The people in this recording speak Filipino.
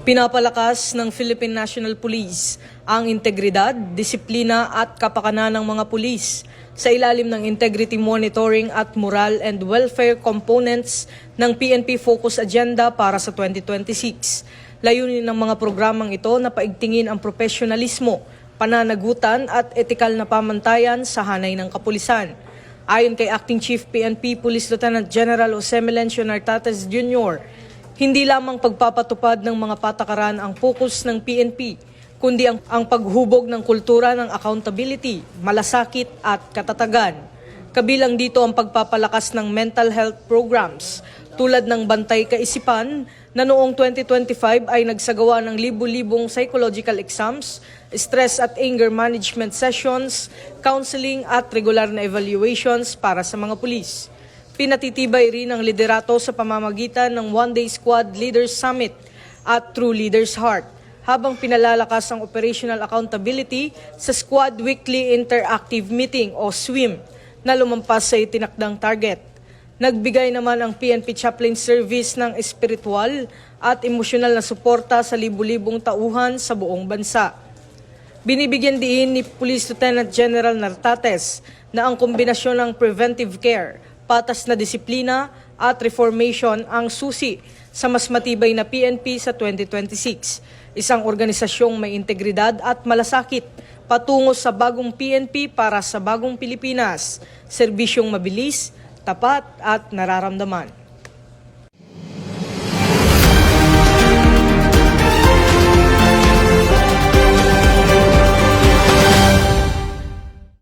Pinapalakas ng Philippine National Police ang integridad, disiplina at kapakanan ng mga pulis sa ilalim ng Integrity Monitoring at Moral and Welfare Components ng PNP Focus Agenda para sa 2026. Layunin ng mga programang ito na paigtingin ang profesionalismo, pananagutan at etikal na pamantayan sa hanay ng kapulisan. Ayon kay Acting Chief PNP Police Lieutenant General Jose Melencio Nartates Jr., hindi lamang pagpapatupad ng mga patakaran ang focus ng PNP, kundi ang paghubog ng kultura ng accountability, malasakit at katatagan. Kabilang dito ang pagpapalakas ng mental health programs tulad ng Bantay Kaisipan na noong 2025 ay nagsagawa ng libu-libong psychological exams, stress at anger management sessions, counseling at regular na evaluations para sa mga pulis. Pinatitibay rin ang liderato sa pamamagitan ng One-Day Squad Leaders Summit at True Leaders Heart, habang pinalalakas ang operational accountability sa Squad Weekly Interactive Meeting o SWIM na lumampas sa itinakdang target. Nagbigay naman ang PNP Chaplain Service ng espiritual at emosyonal na suporta sa libu-libong tauhan sa buong bansa. Binibigyan diin ni Police Lieutenant General Nartates na ang kombinasyon ng preventive care, patas na disiplina at reformation ang susi sa mas matibay na PNP sa 2026. Isang organisasyong may integridad at malasakit patungo sa bagong PNP para sa bagong Pilipinas, serbisyong mabilis, tapat at nararamdaman.